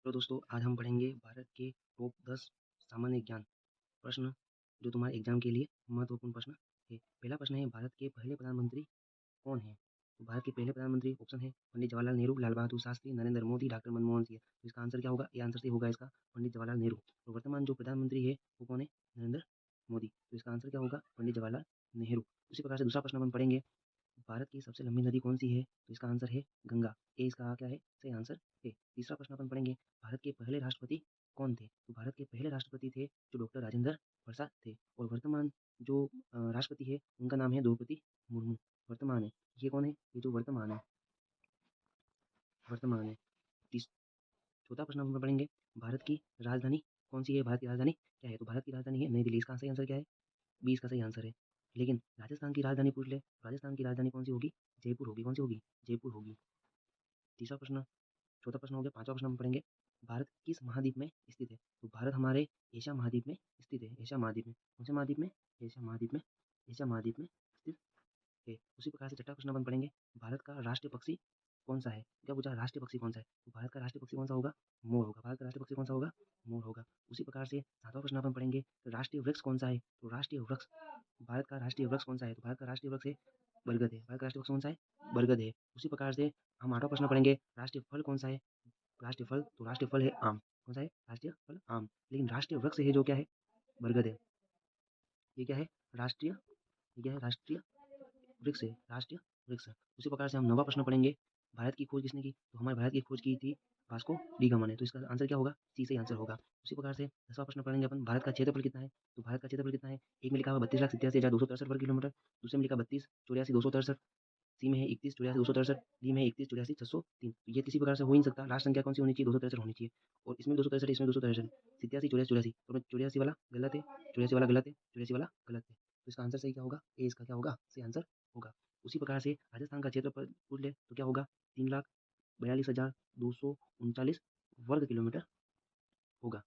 तो दोस्तों आज हम पढ़ेंगे भारत के टॉप 10 सामान्य ज्ञान प्रश्न जो तुम्हारे एग्जाम के लिए महत्वपूर्ण प्रश्न है। पहला प्रश्न है, भारत के पहले प्रधानमंत्री कौन है? तो भारत के पहले प्रधानमंत्री ऑप्शन है पंडित जवाहरलाल नेहरू, लाल बहादुर शास्त्री, नरेंद्र मोदी, डॉक्टर मनमोहन सिंह। तो इसका आंसर क्या होगा? ये आंसर से होगा इसका पंडित जवाहरलाल नेहरू। तो वर्तमान जो प्रधानमंत्री है वो कौन है? नरेंद्र मोदी। तो इसका आंसर क्या होगा? पंडित जवाहरलाल नेहरू। उसी प्रकार से दूसरा प्रश्न हम पढ़ेंगे, भारत की सबसे लंबी नदी कौन सी है? तो इसका आंसर है गंगा। ए इसका क्या है? सही आंसर है। तीसरा प्रश्न अपन पढ़ेंगे, भारत के पहले राष्ट्रपति कौन थे? तो भारत के पहले राष्ट्रपति थे जो डॉक्टर राजेंद्र प्रसाद थे। और वर्तमान जो राष्ट्रपति है उनका नाम है द्रौपदी मुर्मू। वर्तमान है, ये कौन है? ये जो वर्तमान है, वर्तमान है। तीस चौथा प्रश्न हम पढ़ेंगे, भारत की राजधानी कौन सी है? भारत की राजधानी क्या है? तो भारत की राजधानी है नई दिल्ली। इसका सही आंसर क्या है? 20 का सही आंसर है। लेकिन राजस्थान की राजधानी पूछ ले, राजस्थान की राजधानी कौन सी होगी? जयपुर होगी। कौन सी होगी? जयपुर होगी। तीसरा प्रश्न, चौथा प्रश्न हो गया। पांचवा प्रश्न हम पढ़ेंगे, भारत किस महाद्वीप में स्थित है? तो भारत हमारे एशिया महाद्वीप में स्थित है। एशिया महाद्वीप में, कौन से महाद्वीप में? एशिया महाद्वीप में, एशिया महाद्वीप में स्थित है। उसी प्रकार से छठा प्रश्न अपन पढ़ेंगे, भारत का राष्ट्रीय पक्षी कौन सा है? क्या पूछा? राष्ट्रीय पक्षी कौन सा है? तो भारत का राष्ट्रीय पक्षी कौन सा होगा? मोर होगा। भारत का राष्ट्रीय पक्षी कौन सा होगा? मोर होगा। उसी प्रकार से सातवां प्रश्न अपन पढ़ेंगे, राष्ट्रीय वृक्ष कौन सा है? तो राष्ट्रीय वृक्ष, भारत का राष्ट्रीय वृक्ष कौन सा है? तो भारत का राष्ट्रीय वृक्ष है बरगद है। भारत का राष्ट्रीय वृक्ष कौन सा है? बरगद है। उसी प्रकार से हम आठवां प्रश्न पढ़ेंगे, राष्ट्रीय फल कौन सा है? राष्ट्रीय फल, तो राष्ट्रीय फल है आम। कौन सा है? राष्ट्रीय फल आम। लेकिन राष्ट्रीय वृक्ष है जो क्या है? बरगद है। ये क्या है? राष्ट्रीय, ये क्या है? राष्ट्रीय वृक्ष है, राष्ट्रीय वृक्ष। उसी प्रकार से हम नौवां प्रश्न पढ़ेंगे, भारत की खोज किसने की? तो हमारे भारत की खोज की थी वास्को डी गामा ने। तो इसका आंसर क्या होगा? सी सही आंसर होगा। उसी प्रकार से 10वां प्रश्न पढ़ेंगे अपन, भारत का क्षेत्रफल कितना है? तो भारत का क्षेत्रफल कितना है? एक में लिखा हुआ 32,87,263 वर्ग किलोमीटर, दूसरे में लिखा 32,84,263, सी में है 31,84,263, डी में है 31,84,603। तो ये किसी प्रकार से हो ही नहीं सकता। लास्ट संख्या कौन सी होनी चाहिए? 263 होनी चाहिए। और इसमें 263 है, इसमें 263, 87, 84, 84। तो 84 वाला गलत है, 84 वाला गलत है, 84 वाला गलत है। तो इसका आंसर सही क्या होगा? ए इसका क्या होगा? सही आंसर होगा। उसी प्रकार से राजस्थान का क्षेत्रफल पूछ ले तो क्या होगा? 3,42,239 वर्ग किलोमीटर होगा।